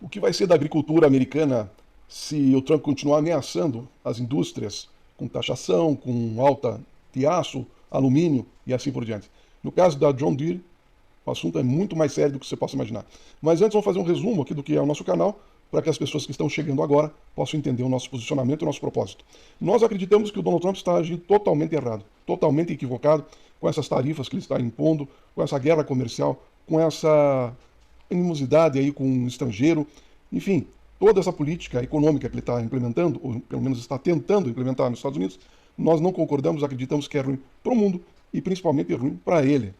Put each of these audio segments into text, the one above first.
O que vai ser da agricultura americana se o Trump continuar ameaçando as indústrias com taxação, com alta de aço, alumínio e assim por diante? No caso da John Deere, o assunto é muito mais sério do que você possa imaginar. Mas antes vamos fazer um resumo aqui do que é o nosso canal, para que as pessoas que estão chegando agora possam entender o nosso posicionamento e o nosso propósito. Nós acreditamos que o Donald Trump está agindo totalmente errado, totalmente equivocado, com essas tarifas que ele está impondo, com essa guerra comercial, com essa animosidade aí com o estrangeiro, enfim, toda essa política econômica que ele está implementando, ou pelo menos está tentando implementar nos Estados Unidos, nós não concordamos, acreditamos que é ruim para o mundo e principalmente é ruim para ele.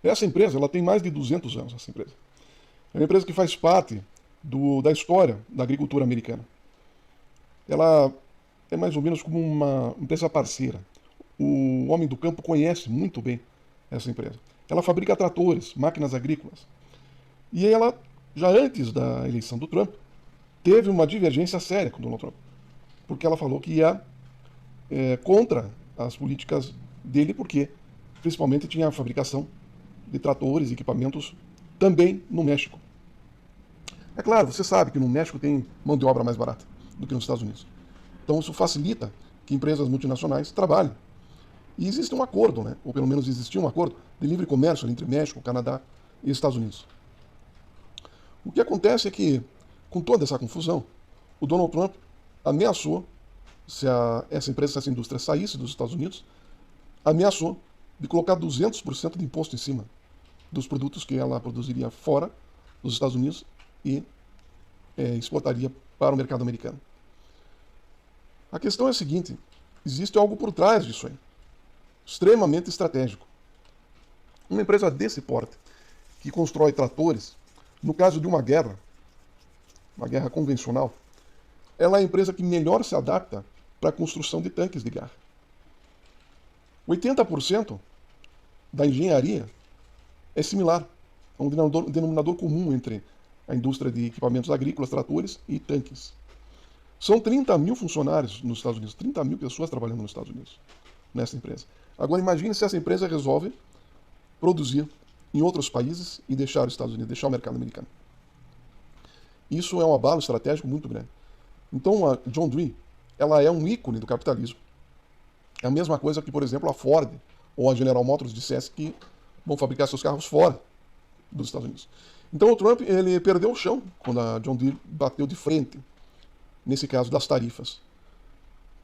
Essa empresa, ela tem mais de 200 anos, essa empresa. É uma empresa que faz parte da história da agricultura americana. Ela é mais ou menos como uma empresa parceira. O homem do campo conhece muito bem essa empresa. Ela fabrica tratores, máquinas agrícolas. E ela, já antes da eleição do Trump, teve uma divergência séria com o Donald Trump. Porque ela falou que ia contra as políticas dele, porque principalmente tinha a fabricação de tratores e equipamentos também no México. É claro, você sabe que no México tem mão de obra mais barata do que nos Estados Unidos. Então isso facilita que empresas multinacionais trabalhem. E existe um acordo, né? Ou pelo menos existia um acordo de livre comércio entre México, Canadá e Estados Unidos. O que acontece é que, com toda essa confusão, o Donald Trump ameaçou, se essa empresa, se essa indústria saísse dos Estados Unidos, ameaçou de colocar 200% de imposto em cima dos produtos que ela produziria fora dos Estados Unidos e exportaria para o mercado americano. A questão é a seguinte, existe algo por trás disso aí, extremamente estratégico. Uma empresa desse porte, que constrói tratores, no caso de uma guerra convencional, ela é a empresa que melhor se adapta para a construção de tanques de guerra. 80% da engenharia é similar, é um denominador comum entre a indústria de equipamentos agrícolas, tratores e tanques. São 30 mil funcionários nos Estados Unidos, 30 mil pessoas trabalhando nos Estados Unidos, nessa empresa. Agora imagine se essa empresa resolve produzir em outros países e deixar os Estados Unidos, deixar o mercado americano. Isso é um abalo estratégico muito grande. Então a John Deere, ela é um ícone do capitalismo. É a mesma coisa que, por exemplo, a Ford ou a General Motors dissesse que vão fabricar seus carros fora dos Estados Unidos. Então o Trump, ele perdeu o chão quando a John Deere bateu de frente, nesse caso das tarifas.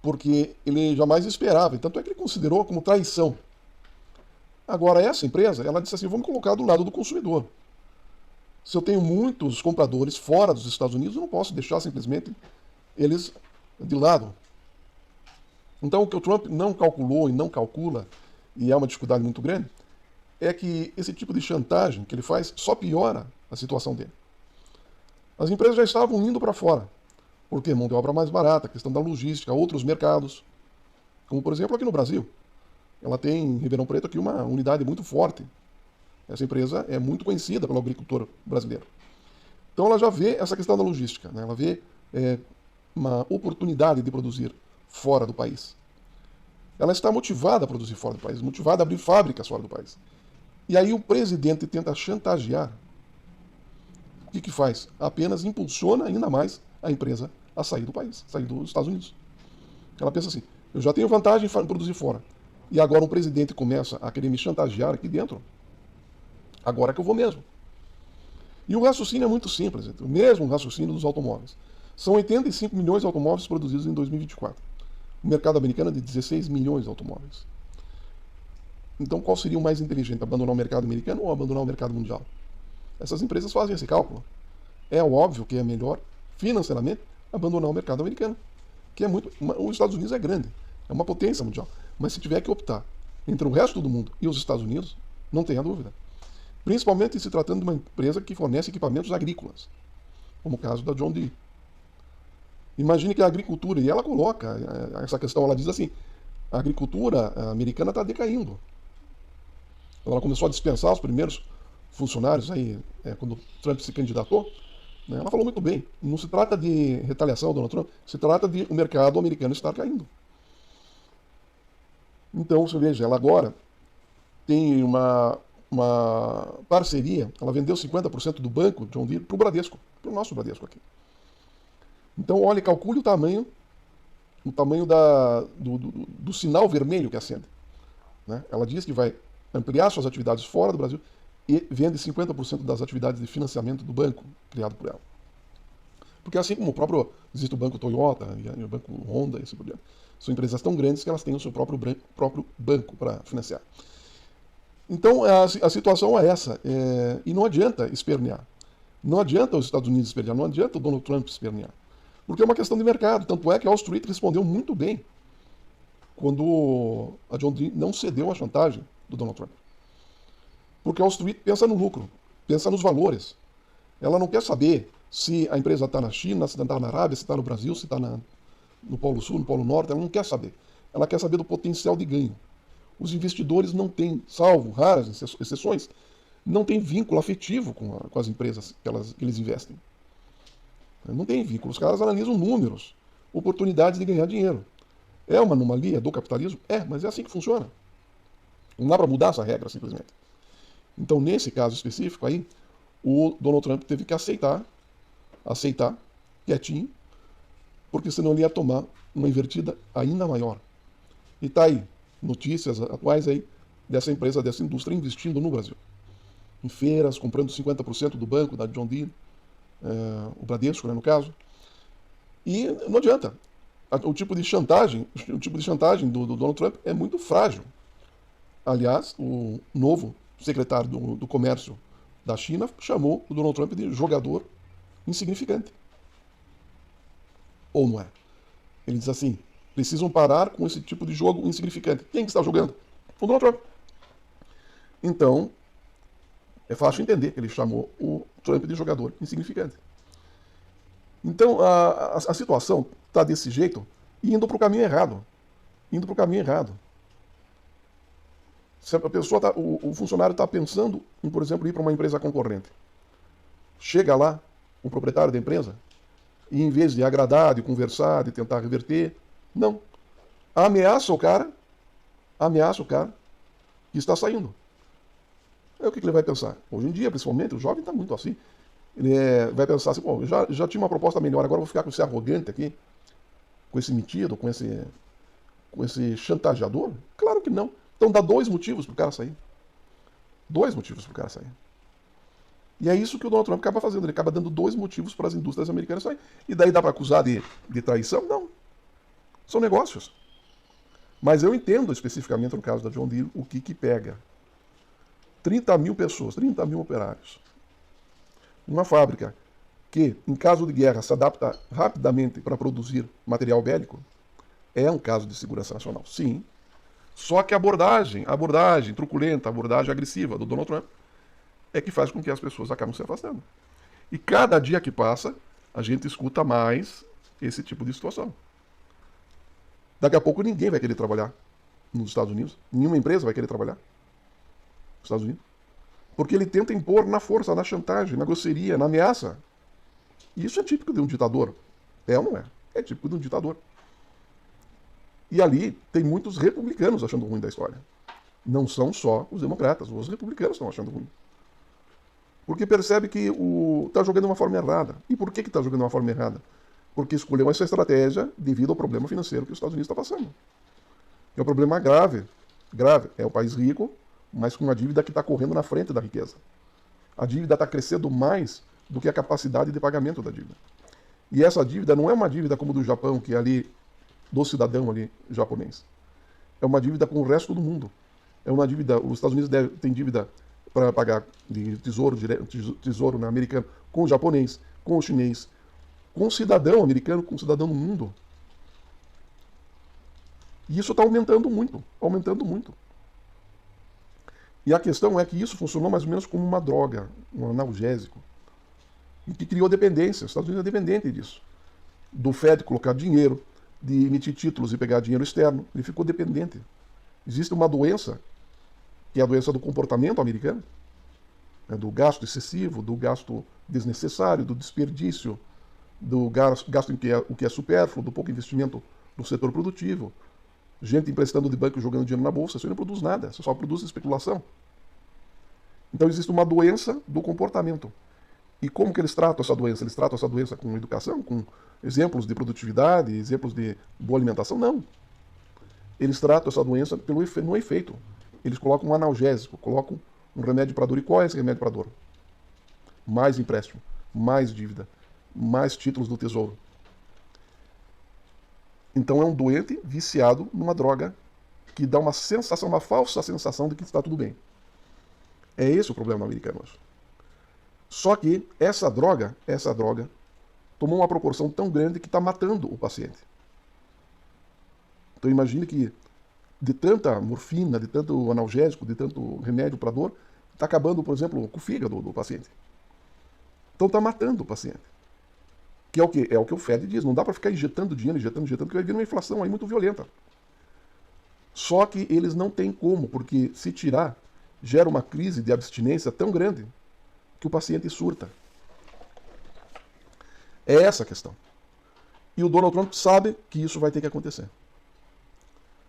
Porque ele jamais esperava, e tanto é que ele considerou como traição. Agora essa empresa, ela disse assim, vamos colocar do lado do consumidor. Se eu tenho muitos compradores fora dos Estados Unidos, eu não posso deixar simplesmente eles de lado. Então o que o Trump não calculou e não calcula, e é uma dificuldade muito grande, é que esse tipo de chantagem que ele faz só piora a situação dele. As empresas já estavam indo para fora, porque mão de obra mais barata, questão da logística, outros mercados, como por exemplo aqui no Brasil. Ela tem em Ribeirão Preto aqui uma unidade muito forte. Essa empresa é muito conhecida pelo agricultor brasileiro. Então ela já vê essa questão da logística, né? Ela vê uma oportunidade de produzir fora do país. Ela está motivada a produzir fora do país, motivada a abrir fábricas fora do país. E aí o presidente tenta chantagear. O que faz? Apenas impulsiona ainda mais a empresa a sair do país, sair dos Estados Unidos. Ela pensa assim, eu já tenho vantagem em produzir fora. E agora o presidente começa a querer me chantagear aqui dentro. Agora que eu vou mesmo. E o raciocínio é muito simples, o mesmo raciocínio dos automóveis. São 85 milhões de automóveis produzidos em 2024. O mercado americano é de 16 milhões de automóveis. Então qual seria o mais inteligente, abandonar o mercado americano ou abandonar o mercado mundial? Essas empresas fazem esse cálculo. É óbvio que é melhor, financeiramente, abandonar o mercado americano. Que é muito. Os Estados Unidos é grande, é uma potência mundial. Mas se tiver que optar entre o resto do mundo e os Estados Unidos, não tenha dúvida. Principalmente se tratando de uma empresa que fornece equipamentos agrícolas, como o caso da John Deere. Imagine que a agricultura, e ela coloca essa questão, ela diz assim, a agricultura americana está decaindo. Ela começou a dispensar os primeiros funcionários aí, quando Trump se candidatou, né, ela falou muito bem, não se trata de retaliação, Donald Trump, se trata de o mercado americano estar caindo. Então, você veja, ela agora tem uma parceria, ela vendeu 50% do banco John Deere para o para o nosso Bradesco aqui. Então, olha, calcule o tamanho do sinal vermelho que acende. Né? Ela diz que vai ampliar suas atividades fora do Brasil e vende 50% das atividades de financiamento do banco criado por ela. Porque assim como existe o banco Toyota e o banco Honda e assim por diante, são empresas tão grandes que elas têm o seu próprio banco para financiar. Então a situação é essa, e não adianta espernear. Não adianta os Estados Unidos espernear, não adianta o Donald Trump espernear. Porque é uma questão de mercado, tanto é que a Wall Street respondeu muito bem quando a John Deere não cedeu à chantagem do Donald Trump. Porque a Wall Street pensa no lucro, pensa nos valores. Ela não quer saber se a empresa está na China, se está na Arábia, se está no Brasil, se está no Polo Sul, no Polo Norte. Ela não quer saber. Ela quer saber do potencial de ganho. Os investidores não têm, salvo raras exceções, não têm vínculo afetivo com as empresas que eles investem. Não tem vínculo. Os caras analisam números, oportunidades de ganhar dinheiro. É uma anomalia do capitalismo? É, mas é assim que funciona. Não dá para mudar essa regra, simplesmente. Então, nesse caso específico aí, o Donald Trump teve que aceitar, quietinho, porque senão ele ia tomar uma invertida ainda maior. E tá aí, notícias atuais aí dessa empresa, dessa indústria investindo no Brasil. Em feiras, comprando 50% do banco, da John Deere, o Bradesco, né, no caso. E não adianta. O tipo de chantagem do Donald Trump é muito frágil. Aliás, o novo secretário do Comércio da China chamou o Donald Trump de jogador insignificante. Ou não é? Ele diz assim, precisam parar com esse tipo de jogo insignificante. Quem que está jogando? O Donald Trump. Então, é fácil entender que ele chamou o Trump de jogador insignificante. Então, a situação está desse jeito, indo para o caminho errado. Se a pessoa o funcionário está pensando em, por exemplo, ir para uma empresa concorrente. Chega lá, o proprietário da empresa, e em vez de agradar, de conversar, de tentar reverter, não. Ameaça o cara que está saindo. Aí o que ele vai pensar? Hoje em dia, principalmente, o jovem está muito assim. Ele vai pensar assim, pô, já tinha uma proposta melhor, agora eu vou ficar com esse arrogante aqui, com esse metido, com esse chantageador? Claro que não. Então dá 2 motivos para o cara sair. 2 motivos para o cara sair. E é isso que o Donald Trump acaba fazendo. Ele acaba dando 2 motivos para as indústrias americanas saírem. E daí dá para acusar de traição? Não. São negócios. Mas eu entendo especificamente no caso da John Deere o que pega. 30 mil pessoas, 30 mil operários. Uma fábrica que, em caso de guerra, se adapta rapidamente para produzir material bélico, é um caso de segurança nacional. Sim. Só que a abordagem truculenta, a abordagem agressiva do Donald Trump é que faz com que as pessoas acabem se afastando. E cada dia que passa, a gente escuta mais esse tipo de situação. Daqui a pouco ninguém vai querer trabalhar nos Estados Unidos. Nenhuma empresa vai querer trabalhar nos Estados Unidos. Porque ele tenta impor na força, na chantagem, na grosseria, na ameaça. E isso é típico de um ditador. É ou não é? É típico de um ditador. E ali tem muitos republicanos achando ruim da história. Não são só os democratas, os republicanos estão achando ruim. Porque percebe que está jogando de uma forma errada. E por que está jogando de uma forma errada? Porque escolheu essa estratégia devido ao problema financeiro que os Estados Unidos está passando. É um problema grave. Grave. É um país rico, mas com uma dívida que está correndo na frente da riqueza. A dívida está crescendo mais do que a capacidade de pagamento da dívida. E essa dívida não é uma dívida como do Japão, que é ali do cidadão ali japonês. É uma dívida com o resto do mundo. É uma dívida, os Estados Unidos têm dívida para pagar de tesouro americano com o japonês, com o chinês, com o cidadão americano, com o cidadão do mundo. E isso está aumentando muito, aumentando muito. E a questão é que isso funcionou mais ou menos como uma droga, um analgésico, e que criou dependência. Os Estados Unidos é dependente disso. Do Fed colocar dinheiro, de emitir títulos e pegar dinheiro externo. Ele ficou dependente. Existe uma doença, que é a doença do comportamento americano, né, do gasto excessivo, do gasto desnecessário, do desperdício, do gasto em o que é supérfluo, do pouco investimento no setor produtivo. Gente emprestando de banco e jogando dinheiro na bolsa, isso aí não produz nada, isso só produz especulação. Então existe uma doença do comportamento. E como que eles tratam essa doença? Eles tratam essa doença com educação, com exemplos de produtividade, exemplos de boa alimentação? Não. Eles tratam essa doença no efeito. Eles colocam um analgésico, colocam um remédio para dor. E qual é esse remédio para dor? Mais empréstimo, mais dívida, mais títulos do tesouro. Então é um doente viciado numa droga que dá uma sensação, uma falsa sensação de que está tudo bem. É esse o problema americano hoje. Só que essa droga tomou uma proporção tão grande que está matando o paciente. Então imagine que de tanta morfina, de tanto analgésico, de tanto remédio para dor, está acabando, por exemplo, com o fígado do paciente. Então está matando o paciente. Que é o quê? É o que o Fed diz. Não dá para ficar injetando dinheiro, que vai vir uma inflação aí muito violenta. Só que eles não têm como, porque se tirar, gera uma crise de abstinência tão grande que o paciente surta. É essa a questão. E o Donald Trump sabe que isso vai ter que acontecer.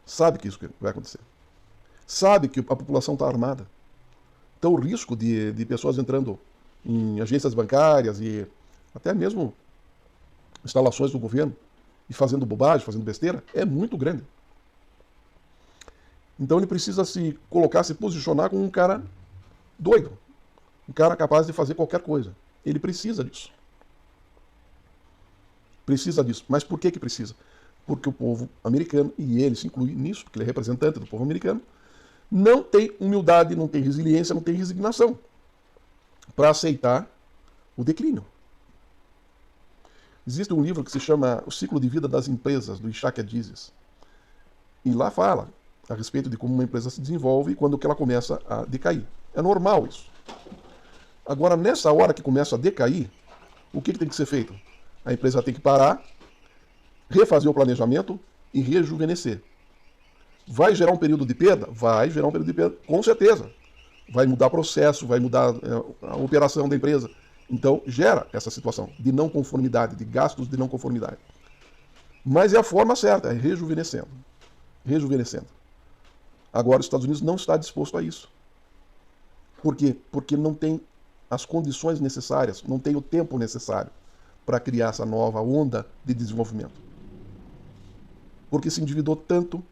Sabe que isso vai acontecer. Sabe que a população está armada. Então o risco de pessoas entrando em agências bancárias e até mesmo instalações do governo e fazendo bobagem, fazendo besteira, é muito grande. Então ele precisa se colocar, se posicionar como um cara doido. Um cara capaz de fazer qualquer coisa. Ele precisa disso. Precisa disso. Mas por que precisa? Porque o povo americano, e ele se inclui nisso, porque ele é representante do povo americano, não tem humildade, não tem resiliência, não tem resignação para aceitar o declínio. Existe um livro que se chama O Ciclo de Vida das Empresas, do Ishak Adizes. E lá fala a respeito de como uma empresa se desenvolve e quando que ela começa a decair. É normal isso. Agora, nessa hora que começa a decair, o que tem que ser feito? A empresa tem que parar, refazer o planejamento e rejuvenescer. Vai gerar um período de perda? Vai gerar um período de perda, com certeza. Vai mudar processo, vai mudar a operação da empresa. Então, gera essa situação de não conformidade, de gastos de não conformidade. Mas é a forma certa, é rejuvenescendo. Rejuvenescendo. Agora, os Estados Unidos não está disposto a isso. Por quê? Porque não tem as condições necessárias, não tem o tempo necessário para criar essa nova onda de desenvolvimento. Porque se endividou tanto,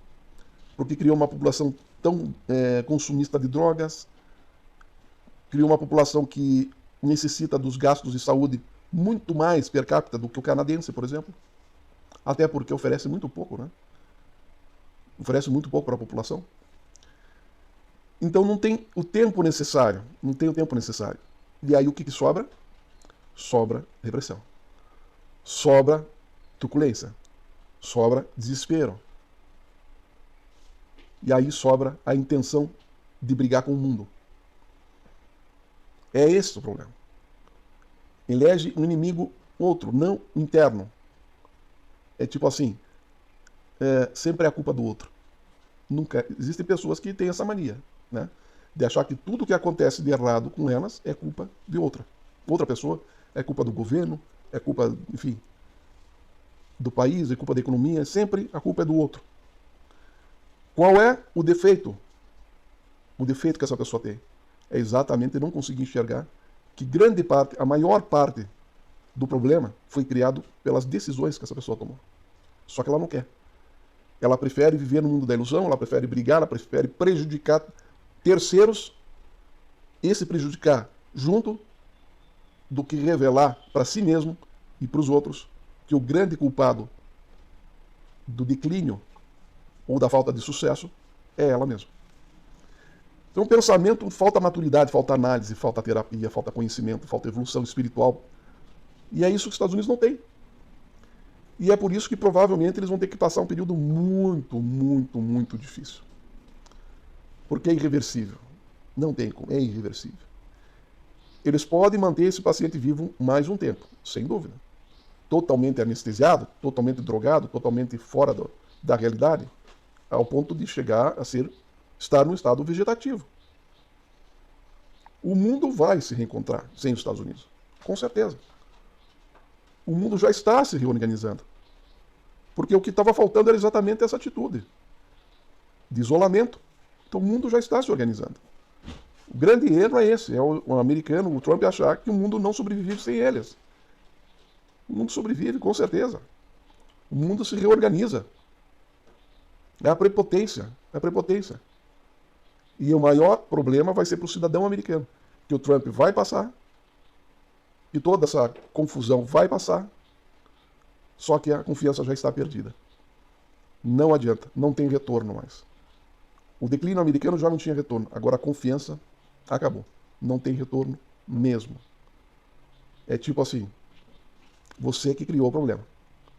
porque criou uma população tão consumista de drogas, criou uma população que necessita dos gastos de saúde muito mais per capita do que o canadense, por exemplo. Até porque oferece muito pouco, né? Oferece muito pouco para a população. Então não tem o tempo necessário. Não tem o tempo necessário. E aí o que sobra? Sobra repressão. Sobra truculência. Sobra desespero. E aí sobra a intenção de brigar com o mundo. É esse o problema. Elege um inimigo outro, não interno. É tipo assim, sempre é a culpa do outro. Nunca. Existem pessoas que têm essa mania, né? De achar que tudo que acontece de errado com elas é culpa de outra. Outra pessoa, é culpa do governo, é culpa, enfim, do país, é culpa da economia, sempre a culpa é do outro. Qual é o defeito? O defeito que essa pessoa tem é exatamente não conseguir enxergar que grande parte, a maior parte do problema foi criado pelas decisões que essa pessoa tomou. Só que ela não quer. Ela prefere viver no mundo da ilusão, ela prefere brigar, ela prefere prejudicar terceiros e se prejudicar junto do que revelar para si mesmo e para os outros que o grande culpado do declínio ou da falta de sucesso é ela mesma. Então, o pensamento, falta maturidade, falta análise, falta terapia, falta conhecimento, falta evolução espiritual. E é isso que os Estados Unidos não têm. E é por isso que provavelmente eles vão ter que passar um período muito, muito, muito difícil. Porque é irreversível. Não tem como, é irreversível. Eles podem manter esse paciente vivo mais um tempo, sem dúvida. Totalmente anestesiado, totalmente drogado, totalmente fora da realidade, ao ponto de chegar a estar no estado vegetativo. O mundo vai se reencontrar sem os Estados Unidos, com certeza. O mundo já está se reorganizando. Porque o que estava faltando era exatamente essa atitude de isolamento. Então o mundo já está se organizando. O grande erro é esse, é o americano, o Trump, achar que o mundo não sobrevive sem eles. O mundo sobrevive, com certeza. O mundo se reorganiza. É a prepotência, é a prepotência. E o maior problema vai ser para o cidadão americano, que o Trump vai passar, e toda essa confusão vai passar, só que a confiança já está perdida. Não adianta, não tem retorno mais. O declínio americano já não tinha retorno, agora a confiança acabou. Não tem retorno mesmo. É tipo assim, você que criou o problema.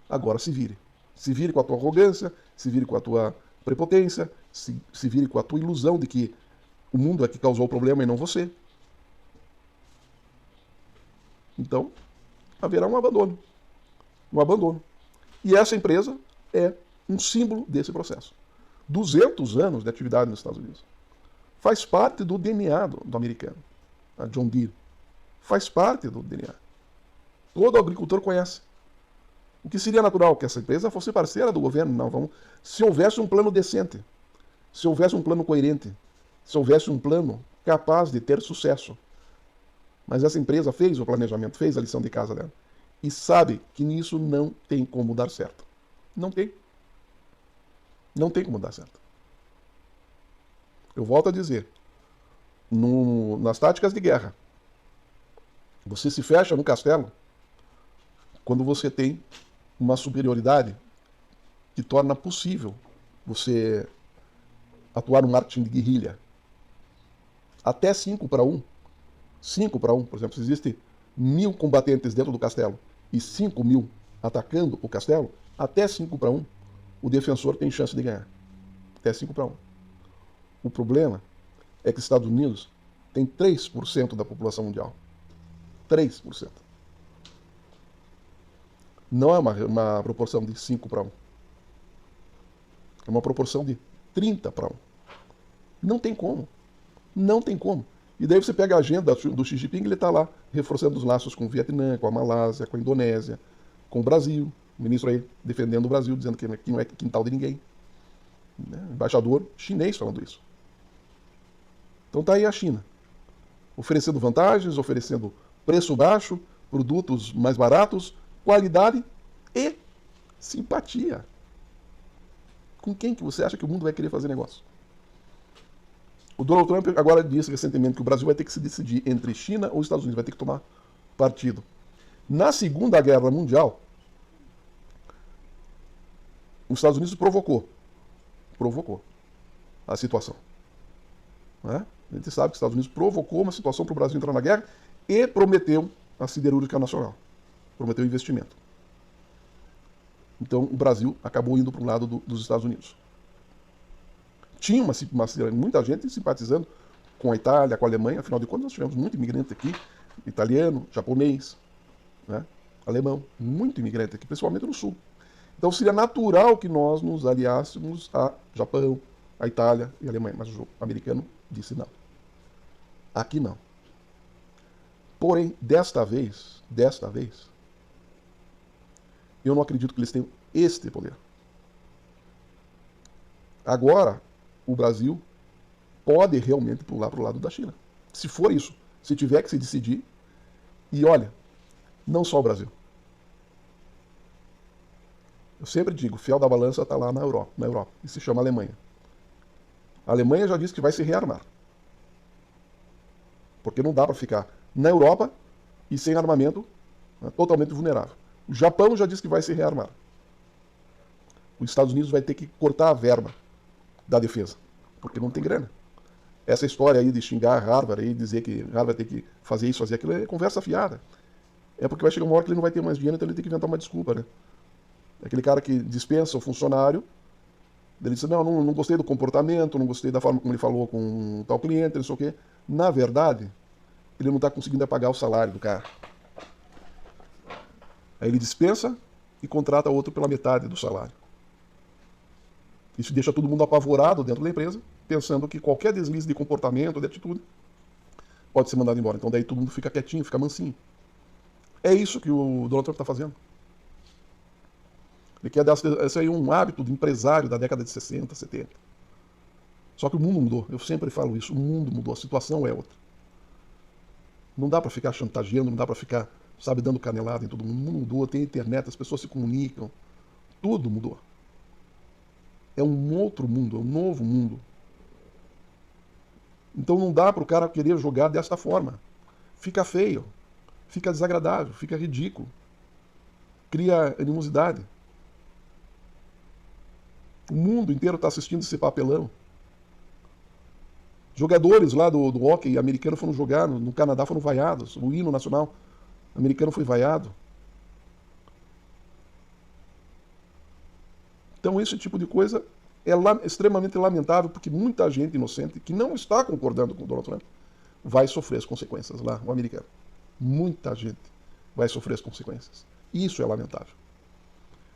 Agora se vire. Se vire com a tua arrogância, se vire com a tua prepotência, se vire com a tua ilusão de que o mundo é que causou o problema e não você. Então, haverá um abandono. Um abandono. E essa empresa é um símbolo desse processo. 200 anos de atividade nos Estados Unidos. Faz parte do DNA do americano. A John Deere. Faz parte do DNA. Todo agricultor conhece. O que seria natural? Que essa empresa fosse parceira do governo. Não, vamos. Se houvesse um plano decente, se houvesse um plano coerente, se houvesse um plano capaz de ter sucesso. Mas essa empresa fez o planejamento, fez a lição de casa dela. E sabe que nisso não tem como dar certo. Não tem. Não tem como dar certo. Eu volto a dizer, nas táticas de guerra, você se fecha no castelo quando você tem uma superioridade que torna possível você atuar no marketing de guerrilha. Até 5-1. 5-1, por exemplo, se existe 1000 combatentes dentro do castelo e 5.000 atacando o castelo, até 5-1, o defensor tem chance de ganhar. Até 5-1. O problema é que os Estados Unidos tem 3% da população mundial. 3%. Não é uma proporção de 5-1. É uma proporção de 30-1. Não tem como. Não tem como. E daí você pega a agenda do Xi Jinping, ele está lá reforçando os laços com o Vietnã, com a Malásia, com a Indonésia, com o Brasil. O ministro aí defendendo o Brasil, dizendo que não é quintal de ninguém. Embaixador chinês falando isso. Então tá aí a China, oferecendo vantagens, oferecendo preço baixo, produtos mais baratos, qualidade e simpatia. Com quem que você acha que o mundo vai querer fazer negócio? O Donald Trump agora disse recentemente que o Brasil vai ter que se decidir entre China ou Estados Unidos, vai ter que tomar partido. Na Segunda Guerra Mundial, os Estados Unidos provocou a situação. Né? A gente sabe que os Estados Unidos provocou uma situação para o Brasil entrar na guerra e prometeu a siderúrgica nacional. Prometeu investimento. Então o Brasil acabou indo para o lado dos Estados Unidos. Tinha muita gente simpatizando com a Itália, com a Alemanha, afinal de contas nós tivemos muito imigrante aqui, italiano, japonês, né? Alemão, muito imigrante aqui, principalmente no sul. Então seria natural que nós nos aliássemos a Japão, a Itália e a Alemanha, mas o americano disse não. Aqui não. Porém, desta vez, eu não acredito que eles tenham este poder. Agora, o Brasil pode realmente pular para o lado da China. Se for isso, se tiver que se decidir. E olha, não só o Brasil. Eu sempre digo, o fiel da balança está lá na Europa, e se chama Alemanha. A Alemanha já disse que vai se rearmar. Porque não dá para ficar na Europa e sem armamento, né, totalmente vulnerável. O Japão já disse que vai se rearmar. Os Estados Unidos vai ter que cortar a verba da defesa, porque não tem grana. Essa história aí de xingar Harvard e dizer que Harvard tem que fazer isso, fazer aquilo, é conversa fiada. É porque vai chegar uma hora que ele não vai ter mais dinheiro, então ele tem que inventar uma desculpa, né? Aquele cara que dispensa o funcionário, ele diz, não gostei do comportamento, não gostei da forma como ele falou com um tal cliente, não sei o quê. Na verdade, ele não está conseguindo pagar o salário do cara. Aí ele dispensa e contrata outro pela metade do salário. Isso deixa todo mundo apavorado dentro da empresa, pensando que qualquer deslize de comportamento, de atitude, pode ser mandado embora. Então daí todo mundo fica quietinho, fica mansinho. É isso que o Donald Trump está fazendo. Ele quer dar esse aí um hábito de empresário da década de 60, 70. Só que o mundo mudou. Eu sempre falo isso. O mundo mudou. A situação é outra. Não dá para ficar chantageando, não dá para ficar, sabe, dando canelada em todo mundo. O mundo mudou. Tem internet, as pessoas se comunicam. Tudo mudou. É um outro mundo, é um novo mundo. Então não dá para o cara querer jogar desta forma. Fica feio, fica desagradável, fica ridículo. Cria animosidade. O mundo inteiro está assistindo esse papelão. Jogadores lá do hóquei americano foram jogar, no Canadá foram vaiados. O hino nacional americano foi vaiado. Então esse tipo de coisa é extremamente lamentável, porque muita gente inocente que não está concordando com o Donald Trump vai sofrer as consequências lá, o americano. Muita gente vai sofrer as consequências. Isso é lamentável.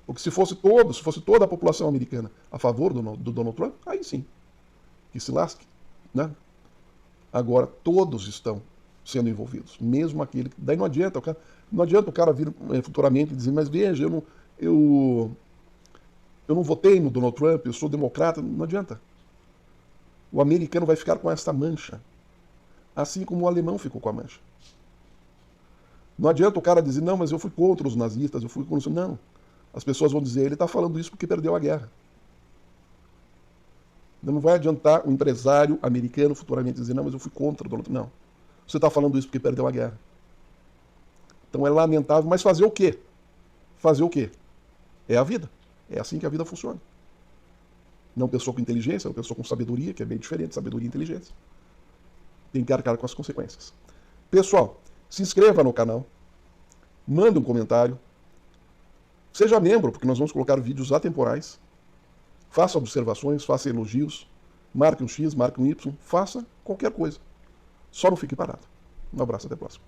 Porque se fosse toda a população americana a favor do Donald Trump, aí sim, que se lasque, né? Agora todos estão sendo envolvidos, mesmo aquele. Daí não adianta o cara vir futuramente e dizer, mas veja, eu não votei no Donald Trump, eu sou democrata. Não adianta. O americano vai ficar com esta mancha, assim como o alemão ficou com a mancha. Não adianta o cara dizer, não, mas eu fui contra os nazistas, eu fui contra... Não. As pessoas vão dizer, ele está falando isso porque perdeu a guerra. Não vai adiantar o empresário americano futuramente dizer, não, mas eu fui contra o Donald Trump. Não. Você está falando isso porque perdeu a guerra. Então é lamentável, mas fazer o quê? Fazer o quê? É a vida. É assim que a vida funciona. Não pessoa com inteligência, não pessoa com sabedoria, que é bem diferente, sabedoria e inteligência. Tem que arcar com as consequências. Pessoal, se inscreva no canal, mande um comentário, seja membro, porque nós vamos colocar vídeos atemporais, faça observações, faça elogios, marque um X, marque um Y, faça qualquer coisa. Só não fique parado. Um abraço, até a próxima.